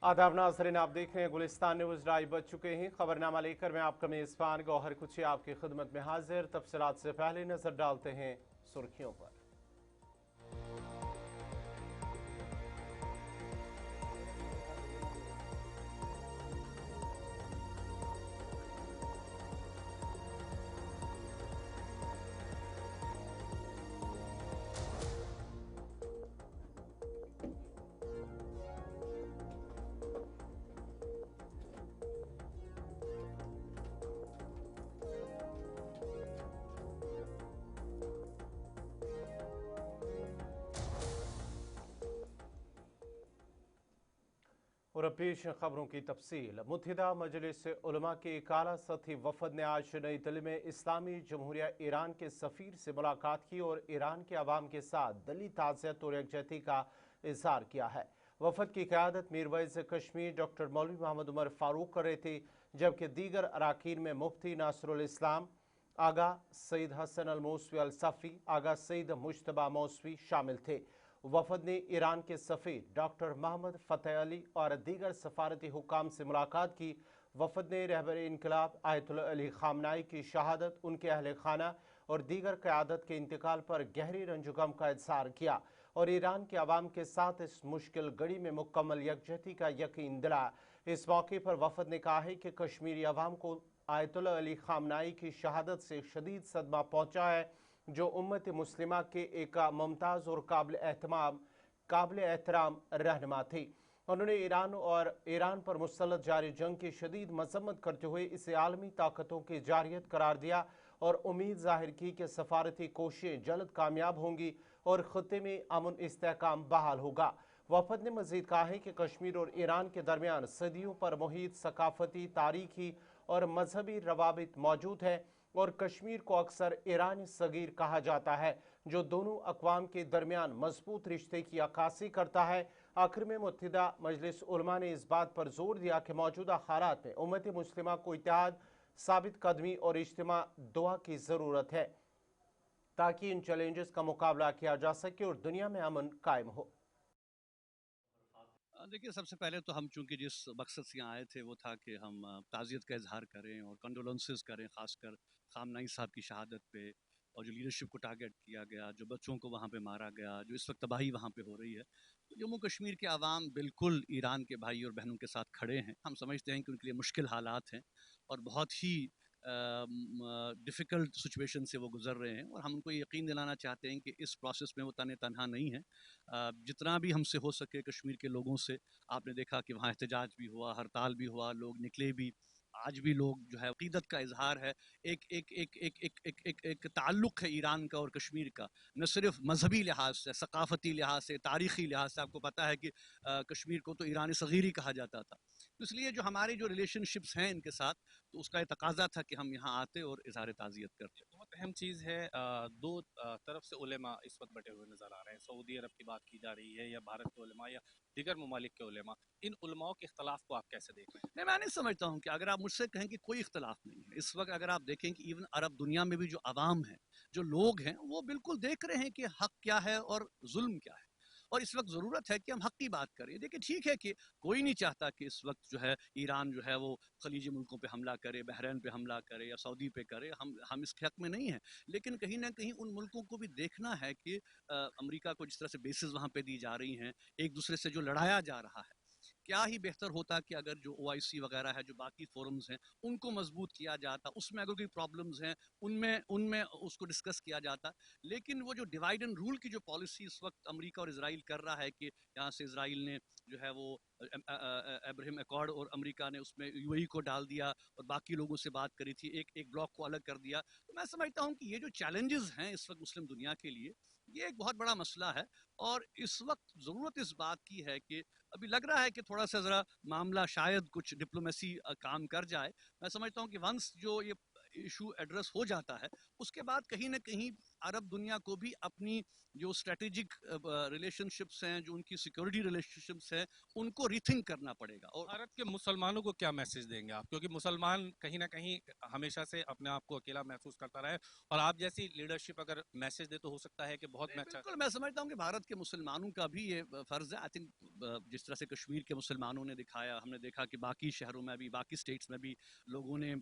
आदाब नाज़रीन, आप देख रहे हैं गुलिस्तान न्यूज़। लाइव बज चुके हैं खबरनामा लेकर मैं आपका मेज़बान गौहर कुची आपकी खिदमत में हाजिर। तफसीलात से पहले नजर डालते हैं सुर्खियों पर। और अब पेश खबरों की तफसील। मुत्तहिदा मजलिस उलमा के एक आला सतही वफद ने आज नई दिल्ली में इस्लामी जमहूरिया ईरान के सफ़ीर से मुलाकात की और ईरान के अवाम के साथ दिली ताज़ियत और यकजहती का इजहार किया है। वफद की क़यादत मीरवैज़ कश्मीर डॉक्टर मौलवी मोहम्मद उमर फ़ारूक कर रहे थे, जबकि दीगर अराकीन में मुफ्ती नासरुल इस्लाम, आगा सईद हसन अल मौसवी अल सफ़ी, आगा सईद मुश्तबा मौसवी शामिल थे। वफद ने ईरान के सफ़ीर डॉक्टर मोहम्मद फ़तेह अली और दीगर सफारती हुकाम से मुलाकात की। वफद ने रहबर इनकलाब आयतुल्लाह अली ख़ामनाई की शहादत, उनके अहल खाना और दीगर क़यादत के इंतकाल पर गहरी रंजुगम का इज़हार किया और ईरान के अवाम के साथ इस मुश्किल घड़ी में मुकम्मल यकजहती का यकीन दिलाया। इस मौके पर वफद ने कहा है कि कश्मीरी अवाम को आयतुल्लाह अली ख़ामनाई की शहादत से शदीद सदमा पहुँचा है, जो उम्मत मुस्लिमा के एक मुमताज़ और काबिल एहतराम रहनुमा थी। उन्होंने ईरान पर मुसल्लत जारी जंग की शदीद मजम्मत करते हुए इसे आलमी ताकतों की जारियत करार दिया और उम्मीद जाहिर की कि सफारती कोशिशें जल्द कामयाब होंगी और खत्े में अमन इस्तेहकाम बहाल होगा। वफद ने मजीद कहा है कि कश्मीर और ईरान के दरमियान सदियों पर मुहित सकाफती, तारीखी और मजहबी रवाबित मौजूद है और कश्मीर को अक्सर ईरान सगीर कहा जाता है, जो दोनों अक़वाम के दरमियान मजबूत रिश्ते की अक्कासी करता है। आखिर में मुत्तहिदा मजलिस उलमा ने इस बात पर जोर दिया कि मौजूदा हालात में उम्मत मुस्लिमा को इत्तेहाद, साबित कदमी और इज्तिमा दुआ की ज़रूरत है, ताकि इन चैलेंजेस का मुकाबला किया जा सके और दुनिया में अमन कायम हो। देखिए, सबसे पहले तो हम चूँकि जिस मकसद से यहाँ आए थे वो था कि हम ताज़ियत का इज़हार करें और कंडोलेंसेस करें, ख़ासकर ख़ामनाई साहब की शहादत पे और जो लीडरशिप को टारगेट किया गया, जो बच्चों को वहाँ पे मारा गया, जो इस वक्त तबाही वहाँ पे हो रही है। तो जम्मू कश्मीर के अवाम बिल्कुल ईरान के भाई और बहनों के साथ खड़े हैं। हम समझते हैं कि उनके लिए मुश्किल हालात हैं और बहुत ही डिफ़िकल्ट सिचुएशन से वो गुज़र रहे हैं और हम उनको यकीन दिलाना चाहते हैं कि इस प्रोसेस में वो तन्हा नहीं है। जितना भी हमसे हो सके कश्मीर के लोगों से, आपने देखा कि वहाँ एहतजाज भी हुआ, हड़ताल भी हुआ, लोग निकले भी। आज भी लोग जो है अक़ीदत का इज़हार है, एक एक एक एक एक एक एक एक ताल्लुक़ है ईरान का और कश्मीर का, न सिर्फ मजहबी लिहाज से, सकाफ़ती लिहाज से, तारीख़ी लिहाज से। आपको पता है कि कश्मीर को तो ईरान सग़ीर ही कहा जाता था। तो इसलिए जो हमारी जो रिलेशनशिप्स हैं इनके साथ, तो उसका ये तकाज़ा था कि हम यहाँ आते और इज़हार ताज़ियत करते। बहुत अहम चीज़ है। दो तरफ से उलेमा इस वक्त बटे हुए नज़र आ रहे हैं। सऊदी अरब की बात की जा रही है या भारत के उलेमा या दीगर ममालिक के उलेमा। इन उलमाओं के इख्तलाफ को आप कैसे देख रहे हैं? नहीं, मैं नहीं समझता हूँ कि अगर आप मुझसे कहें कि कोई इख्तलाफ नहीं है, इस वक्त अगर आप देखें कि इवन अरब दुनिया में भी जो अवाम है, जो लोग हैं, वो बिल्कुल देख रहे हैं कि हक क्या है और जुल्म क्या है और इस वक्त ज़रूरत है कि हम हक की बात करें। देखिए, ठीक है कि कोई नहीं चाहता कि इस वक्त जो है ईरान जो है वो खलीजी मुल्कों पे हमला करे, बहरीन पे हमला करे या सऊदी पे करे। हम इसके हक में नहीं हैं, लेकिन कहीं ना कहीं उन मुल्कों को भी देखना है कि अमेरिका को जिस तरह से बेसिस वहाँ पे दी जा रही हैं, एक दूसरे से जो लड़ाया जा रहा है, क्या ही बेहतर होता कि अगर जो OIC वगैरह है, जो बाकी फोरम्स हैं, उनको मजबूत किया जाता, उसमें अगर कोई प्रॉब्लम्स हैं उनमें उनमें उसको डिस्कस किया जाता। लेकिन वो जो डिवाइड एंड रूल की जो पॉलिसी इस वक्त अमेरिका और इसराइल कर रहा है कि यहाँ से इसराइल ने जो है वो अब्राहम अकॉर्ड और अमेरिका ने उसमें UAE को डाल दिया और बाकी लोगों से बात करी थी, एक एक ब्लॉक को अलग कर दिया। तो मैं समझता हूँ कि ये जो चैलेंजेस हैं इस वक्त मुस्लिम दुनिया के लिए, ये एक बहुत बड़ा मसला है और इस वक्त ज़रूरत इस बात की है कि अभी लग रहा है कि थोड़ा सा ज़रा मामला शायद कुछ डिप्लोमेसी काम कर जाए। मैं समझता हूँ कि वंस जो ये इशू एड्रेस हो जाता है, उसके बाद कहीं ना कहीं अरब दुनिया को भी अपनी जो स्ट्रेटेजिक रिलेशनशिप्स हैं, जो उनकी सिक्योरिटी रिलेशनशिप्स हैं, उनको रीथिंक करना पड़ेगा। और भारत के मुसलमानों को क्या मैसेज देंगे आप, क्योंकि मुसलमान कहीं ना कहीं हमेशा से अपने आप को अकेला महसूस करता रहे, और आप जैसी लीडरशिप अगर मैसेज दे तो हो सकता है कि बहुत बिल्कुल मैं समझता हूँ कि भारत के मुसलमानों का भी ये फर्ज है। आई थिंक जिस तरह से कश्मीर के मुसलमानों ने दिखाया, हमने देखा कि बाकी शहरों में भी, बाकी स्टेट्स में भी लोगों ने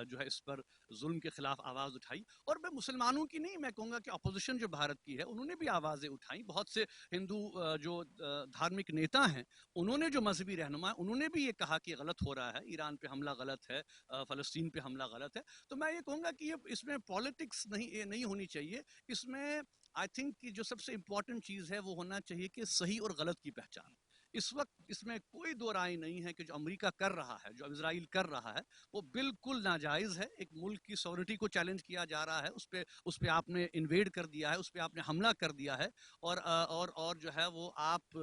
जो है इस पर जुल्म के खिलाफ आवाज़ उठाई। और मैं मुसलमानों की नहीं, मैं कहूँगा कि अपोजिशन जो भारत की है उन्होंने भी आवाज़ें उठाई। बहुत से हिंदू जो धार्मिक नेता हैं, उन्होंने जो मजहबी रहनुमा, उन्होंने भी ये कहा कि गलत हो रहा है, ईरान पे हमला गलत है, फ़लस्तीन पे हमला गलत है। तो मैं ये कहूँगा कि ये इसमें पॉलिटिक्स नहीं होनी चाहिए। इसमें आई थिंक कि जो सबसे इम्पॉर्टेंट चीज़ है वो होना चाहिए कि सही और गलत की पहचान। इस वक्त इसमें कोई दो राय नहीं है कि जो अमेरिका कर रहा है, जो इजराइल कर रहा है, वो बिल्कुल नाजायज़ है। एक मुल्क की सॉवरेनिटी को चैलेंज किया जा रहा है, उस पे आपने इन्वेड कर दिया है, उस पे आपने हमला कर दिया है। और जो है वो आप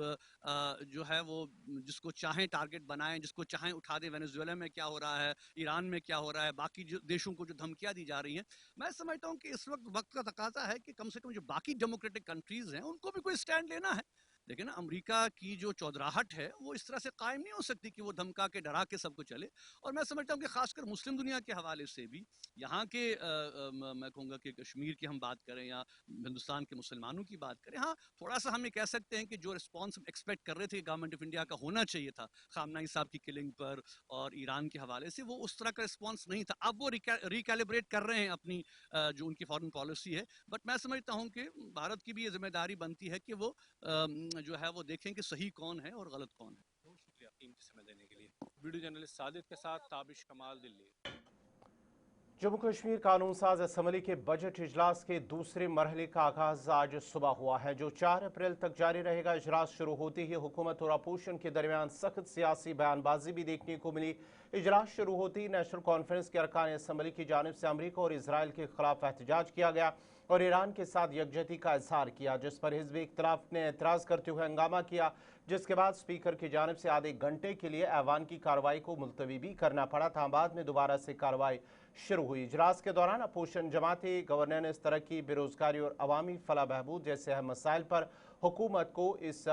जो है वो जिसको चाहें टारगेट बनाएं, जिसको चाहें उठा दें। वेनेजुएला में क्या हो रहा है, ईरान में क्या हो रहा है, बाकी जो देशों को जो धमकियां दी जा रही हैं, मैं समझता हूं कि इस वक्त का तकाजा है कि कम से कम जो बाकी डेमोक्रेटिक कंट्रीज हैं उनको भी कोई स्टैंड लेना है। लेकिन अमेरिका की जो चौधराहट है वो इस तरह से कायम नहीं हो सकती कि वो धमका के डरा के सबको चले। और मैं समझता हूँ कि खासकर मुस्लिम दुनिया के हवाले से भी यहाँ के मैं कहूँगा कि कश्मीर की हम बात करें या हिंदुस्तान के मुसलमानों की बात करें, हाँ थोड़ा सा हम ये कह सकते हैं कि जो रिस्पॉन्स हम एक्सपेक्ट कर रहे थे गवर्नमेंट ऑफ इंडिया का होना चाहिए था खामनाई साहब की किलिंग पर और ईरान के हवाले से, वो उस तरह का रिस्पॉन्स नहीं था। अब वो रिकैलिब्रेट कर रहे हैं अपनी जो उनकी फॉरेन पॉलिसी है। बट मैं समझता हूँ कि भारत की भी ये जिम्मेदारी बनती है कि वो जो है वो देखें कि सही कौन है और गलत कौन है। बहुत शुक्रिया कीमती समय देने के लिए। वीडियो जर्नलिस्ट सादिक के साथ ताबिश कमाल, दिल्ली। जम्मू कश्मीर कानून साज असम्बली के बजट इजलास के दूसरे मरहले का आगाज आज सुबह हुआ है, जो 4 अप्रैल तक जारी रहेगा। इजलास शुरू होते ही हुकूमत और अपोजिशन के दरमियान सख्त सियासी बयानबाजी भी देखने को मिली। इजलास शुरू होते ही नेशनल कॉन्फ्रेंस के अरकान असम्बली की जानिब से अमरीका और इसराइल के खिलाफ एहतजाज किया गया और ईरान के साथ यकजहती का इजहार किया, जिस पर हिज़्ब इख्तिलाफ ने एतराज़ करते हुए हंगामा किया, जिसके बाद स्पीकर की जानिब से आधे घंटे के लिए ऐवान की कार्रवाई को मुलतवी भी करना पड़ा था। बाद में दोबारा से कार्रवाई शुरू हुई। इजलास के दौरान अपोजिशन जमाती गवर्नेंस, तरक्की, बेरोजगारी और अवामी फलाह बहबूद जैसे अहम मसाइल पर हुकूमत को इस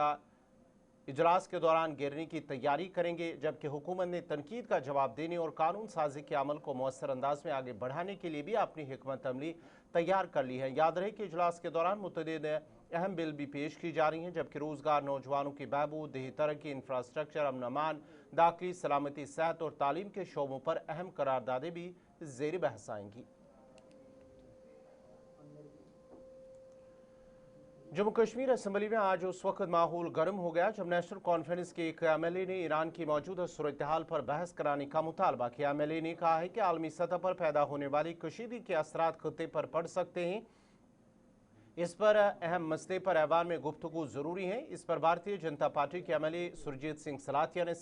इजलास के दौरान घेरने की तैयारी करेंगे, जबकि हुकूमत ने तनकीद का जवाब देने और कानून साजी के अमल को मौसर अंदाज में आगे बढ़ाने के लिए भी अपनी हिकमत अमली तैयार कर ली है। याद रहे कि इजलास के दौरान मुतअद्दिद अहम बिल भी पेश की जा रही हैं, जबकि रोजगार, नौजवानों की बहबूद, देही तरक्की, इंफ्रास्ट्रक्चर, अमन अमान, दाखिली, सलामती, सेहत और तालीम के शोबों पर अहम करारदादें भी ज़ेर बहस आएंगी। जम्मू कश्मीर असम्बली में आज उस वक्त माहौल गर्म हो गया जब नेशनल कॉन्फ्रेंस के एक एमएलए ने ईरान की मौजूदा सूरत हाल पर बहस कराने का मुतालबा किया। एमएलए ने कहा है कि आलमी सतह पर पैदा होने वाली कशीदगी के असरात खत्ते पर पड़ सकते हैं, इस पर अहम मसले पर ऐवान में गुफ्तगू जरूरी है। इस पर भारतीय जनता पार्टी के एमएलए सुरजीत सिंह सलातिया ने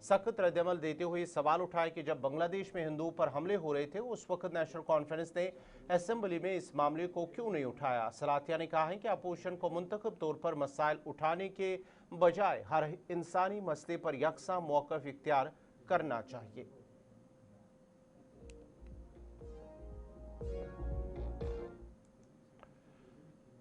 सख्त रद्दमल देते हुए सवाल उठाया कि जब बांग्लादेश में हिंदुओं पर हमले हो रहे थे उस वक्त नेशनल कॉन्फ्रेंस ने असेंबली में इस मामले को क्यों नहीं उठाया। सलातिया ने कहा है कि अपोजिशन को मुंतखब तौर पर मसाइल उठाने के बजाय हर इंसानी मसले पर यकसा मौक़िफ़ इख्तियार करना चाहिए।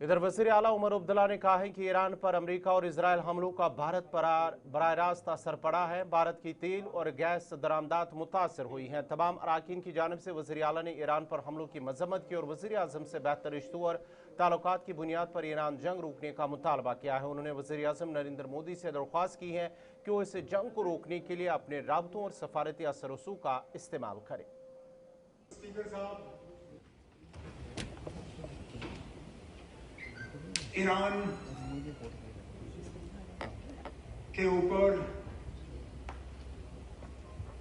इधर वज़ीर आला उमर अब्दुल्ला ने कहा है कि ईरान पर अमेरिका और इजराइल हमलों का भारत पर बराह रास्त असर पड़ा है। भारत की तेल और गैस दरामदात मुतासर हुई हैं। तमाम अराकीन की जानिब से वज़ीर आला ने ईरान पर हमलों की मजम्मत की और वज़ीर आज़म से बेहतर रिश्तों और ताल्लुकात की बुनियाद पर ईरान जंग रोकने का मुतालबा किया है। उन्होंने वज़ीर आज़म नरेंद्र मोदी से दरख्वास्त की है कि वो इस जंग को रोकने के लिए अपने राबतों और सफारती असर रसूख का इस्तेमाल करें। ईरान के ऊपर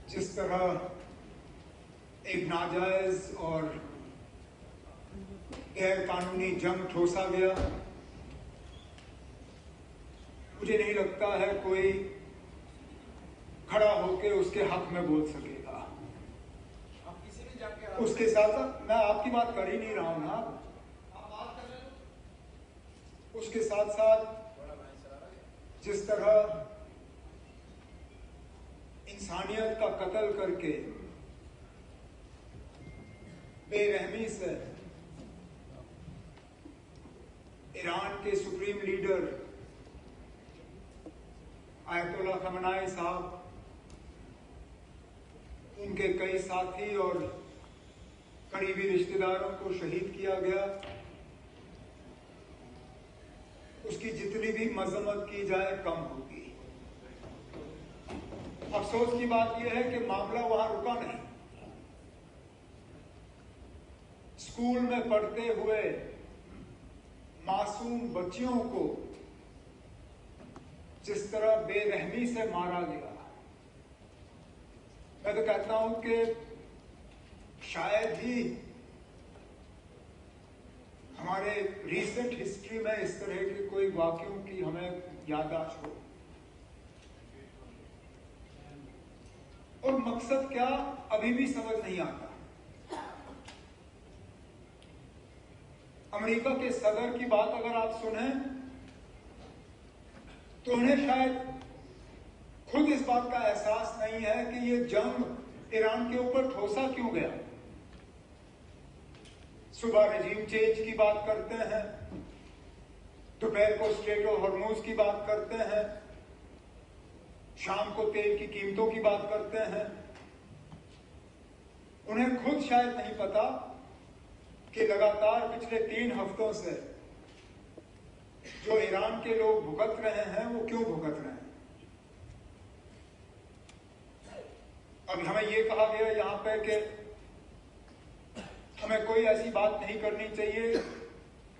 जिस तरह एक नाजायज और गैर कानूनी जंग ठोसा गया, मुझे नहीं लगता है कोई खड़ा होकर उसके हक में बोल सकेगा। उसके साथ साथ मैं आपकी बात कर ही नहीं रहा हूं ना, उसके साथ साथ जिस तरह इंसानियत का कत्ल करके बेरहमी से ईरान के सुप्रीम लीडर आयतुल्लाह खamenei साहब, उनके कई साथी और करीबी रिश्तेदारों को शहीद किया गया। उसकी जितनी भी मजम्मत की जाए कम होगी। अफसोस की बात यह है कि मामला वहां रुका नहीं। स्कूल में पढ़ते हुए मासूम बच्चियों को जिस तरह बेरहमी से मारा गया, मैं तो कहता हूं कि शायद ही हमारे रीसेंट हिस्ट्री में इस तरह के कोई वाकयों की हमें याददाश्त हो। और मकसद क्या, अभी भी समझ नहीं आता। अमेरिका के सदर की बात अगर आप सुने तो उन्हें शायद खुद इस बात का एहसास नहीं है कि ये जंग ईरान के ऊपर ठोसा क्यों गया। सुबह रेजिम चेंज की बात करते हैं, दोपहर को स्ट्रेट ऑफ हॉर्मुज की बात करते हैं, शाम को तेल की कीमतों की बात करते हैं। उन्हें खुद शायद नहीं पता कि लगातार पिछले 3 हफ्तों से जो ईरान के लोग भुगत रहे हैं वो क्यों भुगत रहे हैं। अब हमें ये कहा गया यहां पे कि हमें कोई ऐसी बात नहीं करनी चाहिए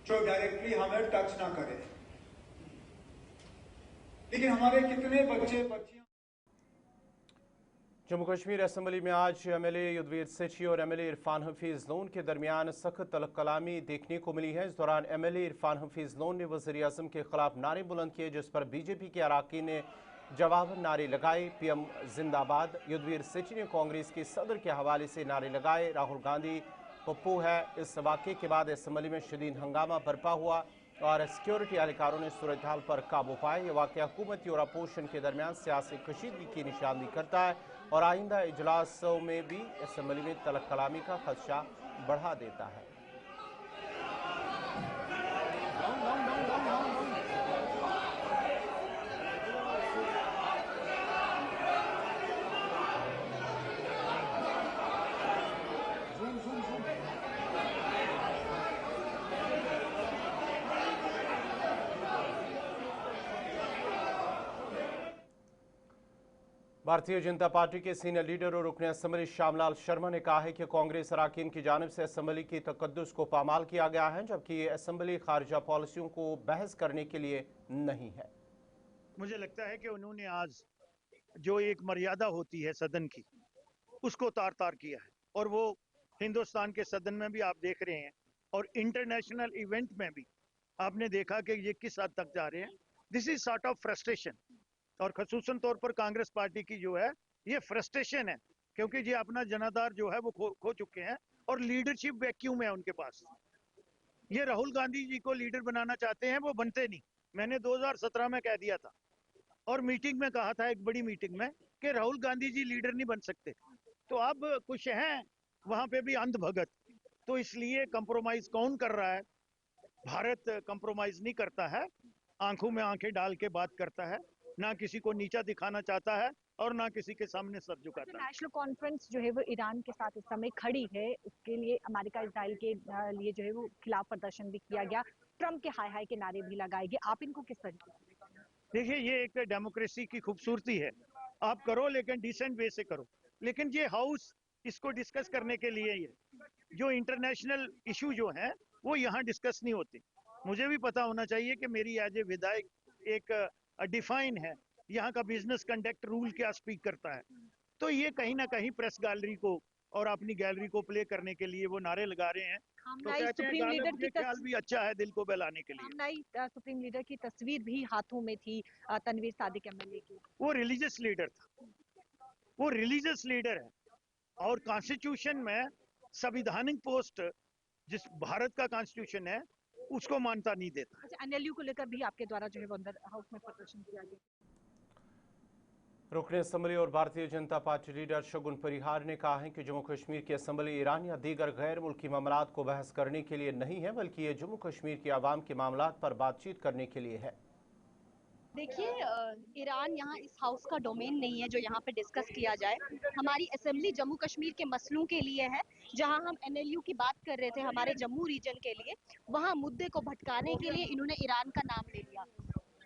जो डायरेक्टली हमें टच ना करे, लेकिन हमारे कितने बच्चे बच्चियां। जम्मू कश्मीर असम्बली में आज एमएलए युद्धवीर सेठी और एमएलए इरफान हफीज लोन के दरमियान सख्त तलकलामी देखने को मिली है। इस दौरान एमएलए इरफान हफीज लोन ने वज़ीर आज़म के खिलाफ नारे बुलंद किए, जिस पर बीजेपी के अराकीन ने जवाबन नारे लगाए। पीएम जिंदाबाद। युद्धवीर सेठी ने कांग्रेस के सदर के हवाले से नारे लगाए, राहुल गांधी पप्पू है। इस वाक़े के बाद असम्बली में शदीद हंगामा बरपा हुआ और सिक्योरिटी एहलकारों ने सूरत हाल पर काबू पाया। यह वाक़या हुकूमती और अपोजिशन के दरमियान सियासी कशीदगी की निशानदी करता है और आइंदा इजलासों में भी असम्बली में तलब कलामी का खदशा बढ़ा देता है। भारतीय जनता पार्टी के सीनियर लीडर और रुकन असम्बली श्यामलाल शर्मा ने कहा है कि कांग्रेस अराकीन की जानिब से असम्बली की तकद्दुस को पामाल किया गया है, जबकि ये असम्बली खारजा पॉलिसियों को बहस करने के लिए नहीं है। मुझे लगता है कि उन्होंने आज जो एक मर्यादा होती है सदन की, उसको तार तार किया है और वो हिंदुस्तान के सदन में भी आप देख रहे हैं और इंटरनेशनल इवेंट में भी आपने देखा कि ये किस हद तक जा रहे हैं। This is sort of frustration और खसूसन तौर पर कांग्रेस पार्टी की जो है ये फ्रस्ट्रेशन है, क्योंकि ये अपना जनाधार जो है वो खो चुके हैं और लीडरशिप वैक्यूम है उनके पास। ये राहुल गांधी जी को लीडर बनाना चाहते हैं, वो बनते नहीं। मैंने 2017 में कह दिया था और मीटिंग में कहा था, एक बड़ी मीटिंग में, कि राहुल गांधी जी लीडर नहीं बन सकते। तो अब कुछ हैं वहां पे भी अंध भगत। तो इसलिए कंप्रोमाइज कौन कर रहा है? भारत कंप्रोमाइज नहीं करता है, आंखों में आंखें डाल के बात करता है, ना किसी को नीचा दिखाना चाहता है और ना किसी के सामने सर झुकाता है। नेशनल कॉन्फ्रेंस जो है वो ईरान के साथ इस समय खड़ी है, उसके लिए अमेरिका इजराइल के लिए जो है वो खिलाफ प्रदर्शन भी किया गया, ट्रम्प के हाय हाय के नारे भी लगाए गए। आप इनको किस तरीके से? देखिए, ये एक डेमोक्रेसी की खूबसूरती है, आप करो लेकिन डिसेंट वे से करो। लेकिन ये हाउस इसको डिस्कस करने के लिए ही है। जो इंटरनेशनल इशू जो है वो यहाँ डिस्कस नहीं होते। मुझे भी पता होना चाहिए कि मेरी एज ए विधायक एक डिफाइन है यहाँ का बिजनेस कंडक्ट रूल क्या स्पीक करता है। तो ये कहीं ना कहीं प्रेस गैलरी को और अपनी गैलरी को प्ले करने के लिए वो नारे लगा रहे हैं। तो कहते हैं सुप्रीम लीडर की ख्याल भी अच्छा है दिल को बहलाने के लिए। सुप्रीम लीडर की तस्वीर भी हाथों में थी तनवीर सादिक एमएलए की। वो रिलीजियस लीडर था, वो रिलीजियस लीडर है और कॉन्स्टिट्यूशन में संविधानिक पोस्ट जिस भारत का कॉन्स्टिट्यूशन है उसको मान्यता नहीं देता। अच्छा, एनएलयू को लेकर भी आपके द्वारा जो है वो अंदर हाउस में प्रदर्शन किया गया। रुकन असम्बली और भारतीय जनता पार्टी लीडर शगुन परिहार ने कहा है कि जम्मू कश्मीर की असम्बली ईरान या दीगर गैर मुल्की मामलात को बहस करने के लिए नहीं है, बल्कि ये जम्मू कश्मीर की आवाम के मामलात पर बातचीत करने के लिए है। देखिए, ईरान यहाँ इस हाउस का डोमेन नहीं है जो यहाँ पे डिस्कस किया जाए। हमारी असेंबली जम्मू कश्मीर के मसलों के लिए है। जहाँ हम एनएलयू की बात कर रहे थे हमारे जम्मू रीजन के लिए, वहाँ मुद्दे को भटकाने के लिए इन्होंने ईरान का नाम ले लिया।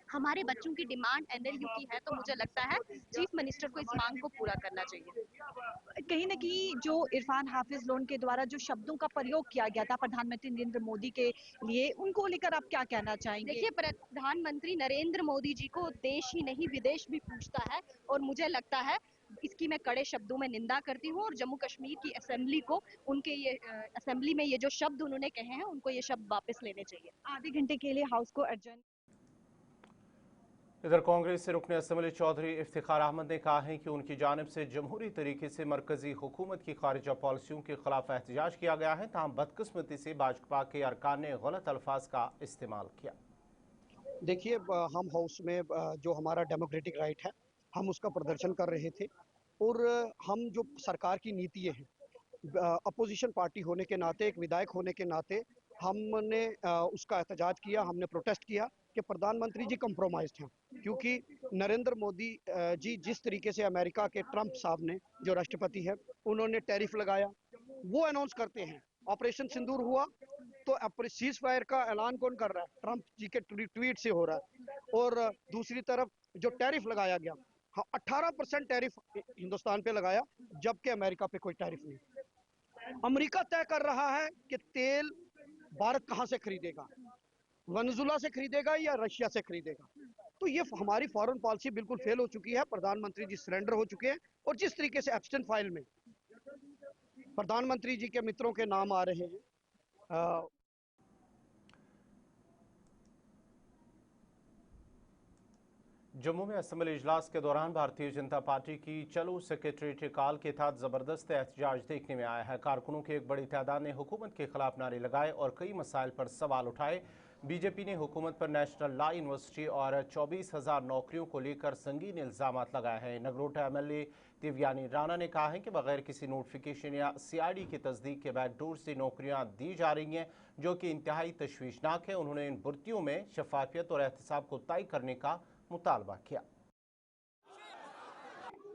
हमारे बच्चों की डिमांड एनएलयू की है, तो मुझे लगता है चीफ मिनिस्टर को इस मांग को पूरा करना चाहिए। कहीं न कहीं जो इरफान हाफिज लोन के द्वारा जो शब्दों का प्रयोग किया गया था प्रधानमंत्री नरेंद्र मोदी के लिए, उनको लेकर आप क्या कहना चाहेंगे? देखिए, प्रधानमंत्री नरेंद्र मोदी जी को देश ही नहीं विदेश भी पूछता है, और मुझे लगता है इसकी मैं कड़े शब्दों में निंदा करती हूँ। और जम्मू कश्मीर की असेंबली को उनके ये असेंबली में ये जो शब्द उन्होंने कहे हैं, उनको ये शब्द वापस लेने चाहिए। आधे घंटे के लिए हाउस को एडजर्न। इधर कांग्रेस से रुकन असम्बली चौधरी इफ्तिखार अहमद ने कहा है कि उनकी जानिब से जमहूरी तरीके से मरकजी हुकूमत की खारिजा पॉलिसियों के खिलाफ एहतजाज किया गया है, ताहम बदकिस्मती से भाजपा के अरकान ने गलत अल्फाज का इस्तेमाल किया। देखिए, हम हाउस में जो हमारा डेमोक्रेटिक राइट है, हम उसका प्रदर्शन कर रहे थे। और हम जो सरकार की नीतियाँ हैं, अपोजिशन पार्टी होने के नाते, एक विधायक होने के नाते हमने उसका एहतजाज किया, हमने प्रोटेस्ट किया कि प्रधानमंत्री जी कंप्रोमाइज्ड हैं। क्योंकि नरेंद्र मोदी जी जिस तरीके से अमेरिका के ट्रंप साहब ने, जो राष्ट्रपति है, उन्होंने टैरिफ लगाया, वो अनाउंस करते हैं। ऑपरेशन सिंदूर हुआ तो सीज फायर का ऐलान कौन कर रहा है? ट्रंप जी के ट्वीट से हो रहा है। और दूसरी तरफ जो टैरिफ लगाया गया, 18% टैरिफ हिंदुस्तान पे लगाया, जबकि अमेरिका पे कोई टैरिफ नहीं। अमेरिका तय कर रहा है कि तेल भारत कहां से खरीदेगा, वेनेजुला से खरीदेगा या रशिया से खरीदेगा। तो ये हमारी फॉरेन पॉलिसी बिल्कुल फेल हो चुकी है। प्रधानमंत्री जी सरेंडर हो चुके हैं। और जिस तरीके से एब्स्टेन फाइल में प्रधानमंत्री जी के मित्रों के नाम आ रहे हैं, जम्मू में असम्बली इजलास के दौरान भारतीय जनता पार्टी की चलो सेक्रेटरी कॉल के तहत जबरदस्त एहतजाज देखने में आया है। कारकुनों की एक बड़ी तादाद ने हुकूमत के खिलाफ नारे लगाए और कई मसाइल पर सवाल उठाए। बीजेपी ने हुकूमत पर नेशनल लॉ यूनिवर्सिटी और 24,000 नौकरियों को लेकर संगीन इल्जाम लगाए हैं। नगरोटा एमएलए दिव्यानी राणा ने कहा है कि बगैर किसी नोटिफिकेशन या सीआईडी की तस्दीक के बैकडोर से नौकरियां दी जा रही हैं, जो कि इंतहाई तशवीशनाक है। उन्होंने इन भर्तियों में शफाफियत और एहतसाब को तय करने का मुतालबा किया।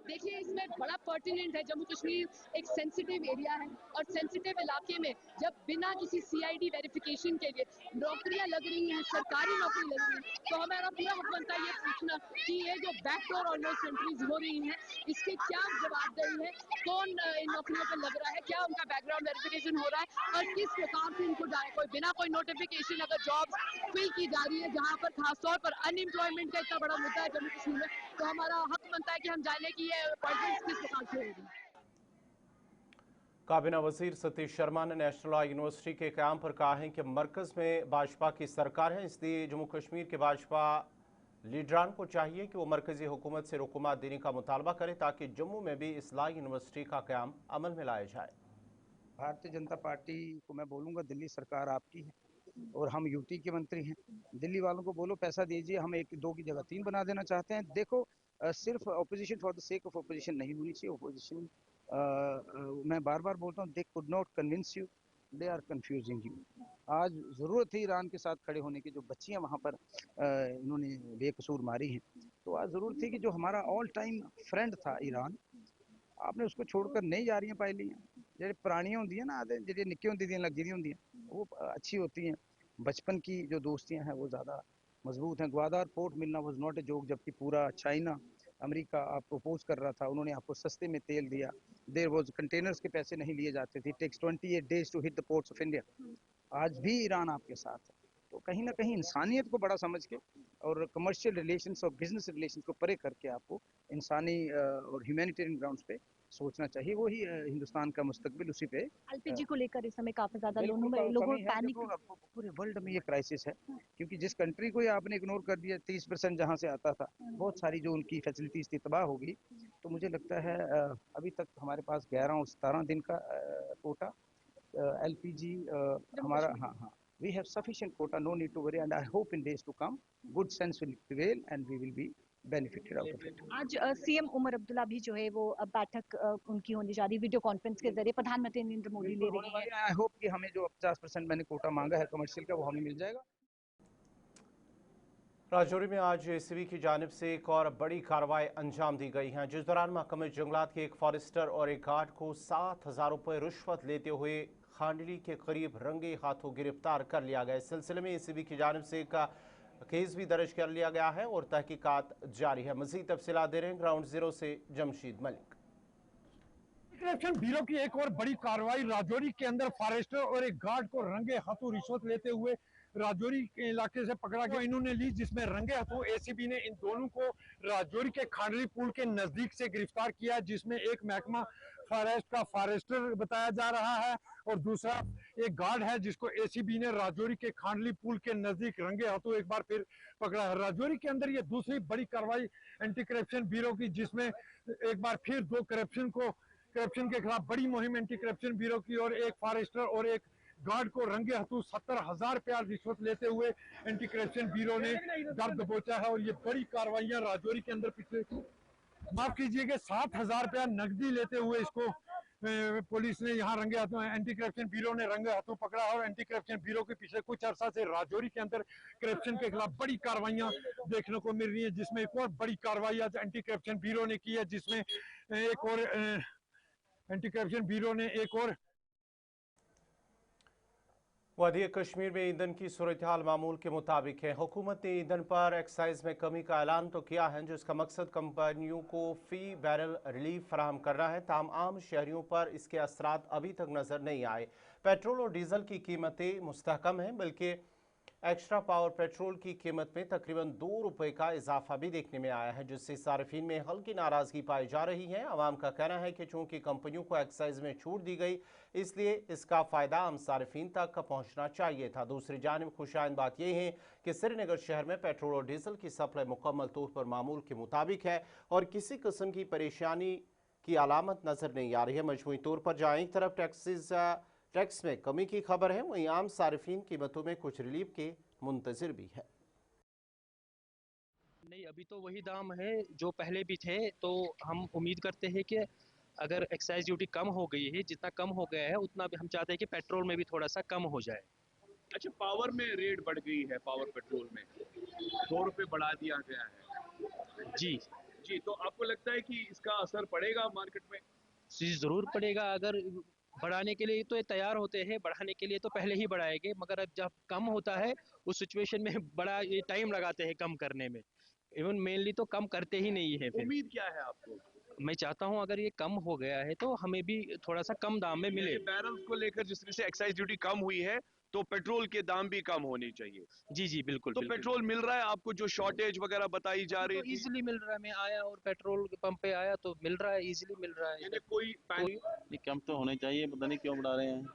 देखिए, इसमें बड़ा पर्टिनेंट है। जम्मू कश्मीर एक सेंसिटिव एरिया है, और सेंसिटिव इलाके में जब बिना किसी सीआईडी वेरिफिकेशन के लिए नौकरियां लग रही हैं, सरकारी नौकरी लग रही है, तो हमारा पूरा हक बनता है ये पूछना कि ये जो बैकडोर और नो एंट्रीज हो रही हैं, इसकी क्या जवाबदेही है, कौन इन नौकरियों पर लग रहा है, क्या उनका बैकग्राउंड वेरिफिकेशन हो रहा है, और किस प्रकार से इनको कोई बिना कोई नोटिफिकेशन अगर जॉब फिल की जा रही है, जहाँ पर खासतौर पर अनएम्प्लॉयमेंट का इतना बड़ा मुद्दा है जम्मू कश्मीर में, तो हमारा हक बनता है कि हम जाने की ये अपॉइंटमेंट्स किस प्रकार से होगी। काबीना वजीर सतीश शर्मा ने नेशनल लॉ यूनिवर्सिटी के क़याम पर कहा है कि मरकज़ में भाजपा की सरकार है, इसलिए जम्मू कश्मीर के भाजपा लीडरान को चाहिए कि वो मरकजी हुकूमत से रुकूमत देने का मुतालबा करे, ताकि जम्मू में भी इस लॉ यूनिवर्सिटी का क़याम अमल में लाया जाए। भारतीय जनता पार्टी को मैं बोलूँगा, दिल्ली सरकार आपकी है और हम यूटी के मंत्री हैं। दिल्ली वालों को बोलो पैसा दीजिए, हम 1-2 की जगह 3 बना देना चाहते हैं। देखो, सिर्फ opposition for the sake of opposition नहीं होनी चाहिए। अपोजिशन, मैं बार बार बोलता हूँ, they could not convince you, they are confusing you. आज ज़रूरत थी ईरान के साथ खड़े होने की। जो बच्चियाँ वहाँ पर इन्होंने बेकसूर मारी हैं, तो आज ज़रूरत थी कि जो हमारा ऑल टाइम फ्रेंड था ईरान, आपने उसको छोड़कर नहीं जा रही हैं पाई लियाँ। ਜਿਹੜੇ ਪੁਰਾਣੀਆਂ ਹੁੰਦੀਆਂ ना, ਜਿਹੜੀਆਂ ਨਿੱਕੇ ਹੁੰਦੀ ਦੀਆਂ ਲੱਗੀ ਦੀਆਂ ਹੁੰਦੀਆਂ, वो अच्छी होती हैं। बचपन की जो दोस्तियां हैं वो ज़्यादा मजबूत हैं। ग्वादार पोर्ट मिलना वाज नॉट ए जोक, जबकि पूरा चाइना, अमेरिका आपको अपोज कर रहा था। उन्होंने आपको सस्ते में तेल दिया। देयर वाज कंटेनर्स के पैसे नहीं लिए जाते थे। Takes 28 days to hit the ports of India. आज भी ईरान आपके साथ है। तो कहीं ना कहीं इंसानियत को बड़ा समझ के और कमर्शियल रिलेशंस और बिजनेस रिलेशंस को परे करके आपको इंसानी और ह्यूमैनिटेरियन ग्राउंड्स पे सोचना चाहिए। वही हिंदुस्तान का मुस्तकबिल, उसी पे। एलपीजी को लेकर इस समय काफी ज्यादा बिल्कुल लोगों कमी है। पैनिक। देखो, पूरे वर्ल्ड में ये क्राइसिस है, क्योंकि जिस कंट्री को ही आपने इग्नोर कर दिया, 30% जहाँ से आता था, बहुत सारी जो उनकी फैसिलिटीज थी तबाह होगी। तो मुझे लगता है अभी तक हमारे पास 11 और 17 दिन का कोटा एलपीजी हमारा, हाँ, we have sufficient quota, no need to worry, and I hope in days to come good sense will prevail and we will be benefited out of it. आज सीएम उमर अब्दुल्ला भी जो है वो बैठक उनकी होने जा रही वीडियो कॉन्फ्रेंस के जरिए प्रधानमंत्री नरेंद्र मोदी ले रहे हैं। आई होप कि हमें जो 50% मैंने कोटा मांगा है कमर्शियल का वो हमें मिल जाएगा। राजौरी में आज एसीबी की जानिब से एक और बड़ी कार्रवाई अंजाम दी गई है, जिस दौरान महकमे जंगलात के एक फॉरेस्टर और एक गार्ड को 7,000 रुपये रिश्वत लेते हुए खांडली के करीब रंगे हाथों गिरफ्तार कर लिया गया। इस सिलसिले में एसीबी की जानिब से एक केस भी दर्ज कर लिया गया है और तहकीकात जारी है। मजीद तफसीलात दे रहे हैं ग्राउंड जीरो से जमशीद मलिक। करप्शन ब्यूरो की एक और बड़ी कार्रवाई राजौरी के अंदर फॉरेस्टर और एक गार्ड को रंगे हाथों रिश्वत लेते हुए राजौरी के इलाके से पकड़ा गया। इन्होंने ली, जिसमें रंगे हाथों एसीबी ने इन दोनों को राजौरी के खांडली पुल के नजदीक से गिरफ्तार किया, जिसमें एक महकमा फॉरेस्ट का फॉरेस्टर बताया जा रहा है और दूसरा एक गार्ड है जिसको एसीबी ने राजौरी के खांडली पुल के नजदीक रंगे हाथों एक बार फिर पकड़ा है। राजौरी के अंदर ये दूसरी बड़ी कार्रवाई एंटी करप्शन ब्यूरो की, जिसमें एक बार फिर दो करप्शन के खिलाफ बड़ी मुहिम एंटी करप्शन ब्यूरो की और एक फॉरेस्टर और एक गार्ड को रंगे हाथों 70,000 रुपया रिश्वत लेते हुए एंटी करप्शन ब्यूरो ने दर दबोचा है। और ये बड़ी कार्रवाइयां राजौरी के अंदर पिछले माफ कीजिएगा 7,000 रुपया नकदी लेते हुए इसको पुलिस ने यहाँ रंगे हाथों एंटी करप्शन ब्यूरो ने रंगे हाथों पकड़ा। और एंटी करप्शन ब्यूरो के पिछले कुछ अर्सा से राजौरी के अंदर करप्शन के खिलाफ बड़ी कार्रवाइयां देखने को मिल रही है, जिसमें एक और बड़ी कार्रवाई आज एंटी करप्शन ब्यूरो ने की है, जिसमें एक और एंटी करप्शन ब्यूरो ने एक और वादी कश्मीर में ईंधन की सूरत हाल मामूल के मुताबिक है। हुकूमत ने ईंधन पर एक्साइज में कमी का ऐलान तो किया है, जिसका मकसद कंपनियों को फी बैरल रिलीफ फराहम करना है। ताम आम शहरियों पर इसके असरात अभी तक नजर नहीं आए। पेट्रोल और डीजल की कीमतें मुस्तहकम हैं, बल्कि एक्स्ट्रा पावर पेट्रोल की कीमत में तकरीबन 2 रुपए का इजाफा भी देखने में आया है, जिससे सार्फिन में हल्की नाराजगी पाई जा रही है। अवाम का कहना है कि चूंकि कंपनियों को एक्साइज में छूट दी गई, इसलिए इसका फ़ायदा आम सार्फिन तक पहुंचना चाहिए था। दूसरी जानिब खुशाइन बात यह है कि श्रीनगर शहर में पेट्रोल और डीजल की सप्लाई मुकम्मल तौर पर मामूल के मुताबिक है और किसी किस्म की परेशानी की अलामत नजर नहीं आ रही है। मजमूई तौर पर जहाँ एक तरफ टैक्स में कमी की खबर है, वहीं आम सार्फिन कीमतों में कुछ रिलीफ के मुंतज़िर भी है। नहीं, अभी तो वही दाम है जो पहले भी थे, तो हम उम्मीद करते हैं कि अगर एक्साइज ड्यूटी कम हो गई है, जितना कम हो गया है उतना भी हम चाहते हैं कि पेट्रोल में भी थोड़ा सा कम हो जाए। अच्छा, पावर में रेट बढ़ गई है, पावर पेट्रोल में 2 रुपये बढ़ा दिया गया है। जी, तो आपको लगता है कि इसका असर पड़ेगा मार्केट में? जी जरूर पड़ेगा। अगर बढ़ाने के लिए तो ये तैयार होते हैं, बढ़ाने के लिए तो पहले ही बढ़ाएंगे, मगर जब कम होता है उस सिचुएशन में बड़ा ये टाइम लगाते हैं कम करने में। इवन मेनली तो कम करते ही नहीं है। फिर उम्मीद क्या है आपको? मैं चाहता हूं अगर ये कम हो गया है तो हमें भी थोड़ा सा कम दाम में मिले। बैरल्स को लेकर जिस तरह से एक्साइज ड्यूटी कम हुई है, तो पेट्रोल के दाम भी कम होने चाहिए। जी बिल्कुल। तो पेट्रोल मिल रहा है आपको? जो शॉर्टेज वगैरह बताई जा रही थी इजीली मिल रहा है। मैं आया और पेट्रोल पंप पे आया तो मिल रहा है, इजीली मिल रहा है। कोई कम तो होने चाहिए, पता नहीं क्यों बढ़ा रहे हैं।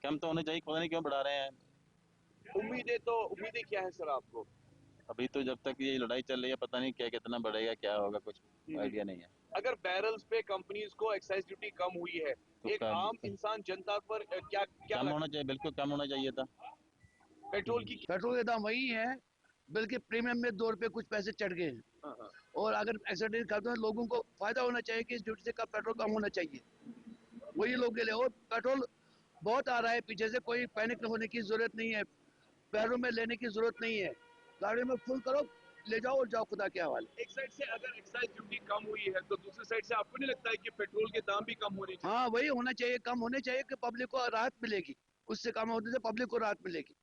कम तो होने चाहिए, पता नहीं क्यों बढ़ा रहे हैं। उम्मीदें क्या है सर आपको? अभी तो जब तक ये लड़ाई चल रही है पता नहीं क्या कितना बढ़ेगा, क्या होगा, कुछ आइडिया नहीं है। अगर बैरल्स पे कंपनीज को एक्साइज ड्यूटी कम हुई है, तो एक आम इंसान जनता पर क्या कम होना चाहिए? बिल्कुल कम होना चाहिए था। पेट्रोल के दाम वही है, बल्कि प्रीमियम में 2 रुपए कुछ पैसे चढ़ गए हैं। और अगर एक्साइज ड्यूटी करते हैं, लोगों को फायदा होना चाहिए कि इस ड्यूटी से पेट्रोल कम होना चाहिए, वही लोग के लिए। और पेट्रोल बहुत आ रहा है पीछे से, कोई पैनिक होने की जरूरत नहीं है, पैरों में लेने की जरूरत नहीं है। गाड़ी में फुल करो, ले जाओ और जाओ, खुदा के हवाले। एक साइड से अगर एक्साइज ड्यूटी कम हुई है, तो दूसरी साइड से आपको नहीं लगता है कि पेट्रोल के दाम भी कम होने चाहिए? हाँ, वही होना चाहिए, कम होने चाहिए कि पब्लिक को राहत मिलेगी। उससे कम होने से पब्लिक को राहत मिलेगी।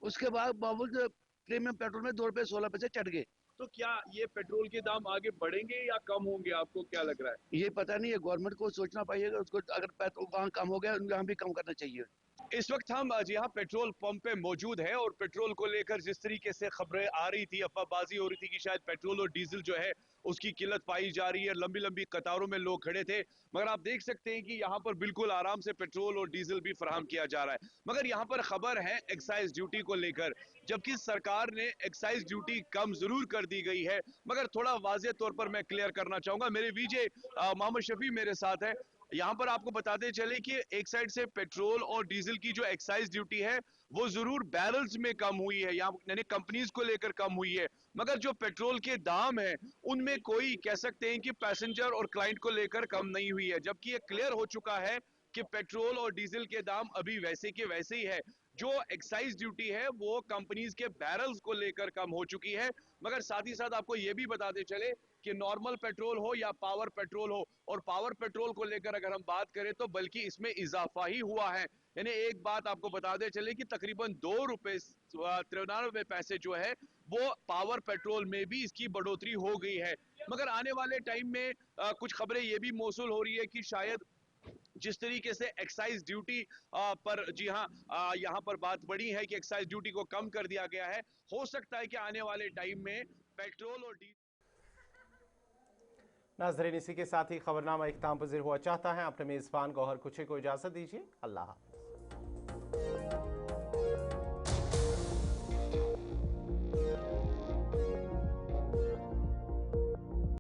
उसके बाद बावजूद प्रीमियम पेट्रोल में 2 रुपए 16 पैसे चढ़ गए। तो क्या ये पेट्रोल के दाम आगे बढ़ेंगे या कम होंगे? आपको क्या लग रहा है? ये पता नहीं है, गवर्नमेंट को सोचना पाइएगा। उसको अगर पेट्रोल वहाँ कम हो गया, यहाँ भी कम करना चाहिए। इस वक्त हम यहाँ पेट्रोल पंप पे मौजूद है और पेट्रोल को लेकर जिस तरीके से खबरें आ रही थी, अफवाहबाजी हो रही थी कि शायद पेट्रोल और डीजल जो है उसकी किल्लत पाई जा रही है, लंबी लंबी कतारों में लोग खड़े थे, मगर आप देख सकते हैं कि यहाँ पर बिल्कुल आराम से पेट्रोल और डीजल भी फराहम किया जा रहा है। मगर यहाँ पर खबर है एक्साइज ड्यूटी को लेकर, जबकि सरकार ने एक्साइज ड्यूटी कम जरूर कर दी गई है, मगर थोड़ा वाज़ेह तौर पर मैं क्लियर करना चाहूंगा। मेरे वीजे मोहम्मद शफी मेरे साथ है। यहाँ पर आपको बताते चले कि एक साइड से पेट्रोल और डीजल की जो एक्साइज ड्यूटी है वो जरूर बैरल्स में कम हुई है, यहाँ यानी कंपनीज को लेकर कम हुई है, मगर जो पेट्रोल के दाम है उनमें कोई कह सकते हैं कि पैसेंजर और क्लाइंट को लेकर कम नहीं हुई है। जबकि ये क्लियर हो चुका है कि पेट्रोल और डीजल के दाम अभी वैसे के वैसे ही है। जो एक्साइज ड्यूटी है वो कंपनीज के बैरल्स को लेकर कम हो चुकी है। मगर साथ ही साथ आपको ये भी बताते चले कि नॉर्मल पेट्रोल हो या पावर पेट्रोल हो, और पावर पेट्रोल को लेकर अगर हम बात करें तो बल्कि इसमें इजाफा ही हुआ है। यानी एक बात आपको बताते चले कि तकरीबन 2 रुपए 93 पैसे जो है वो पावर पेट्रोल में भी इसकी बढ़ोतरी हो गई है। मगर आने वाले टाइम में कुछ खबरें ये भी मौसूल हो रही है कि शायद जिस तरीके से एक्साइज ड्यूटी पर, जी हाँ, यहाँ पर बात बड़ी है कि एक्साइज ड्यूटी को कम कर दिया गया है, हो सकता है कि आने वाले टाइम में पेट्रोल और डीजल। नाज़रीन, इसी के साथ ही खबरनामा इख्तिताम पज़ीर हुआ चाहता है। अपने मेज़बान गौहर कुछे को इजाज़त दीजिए। अल्लाह हाफ़िज़।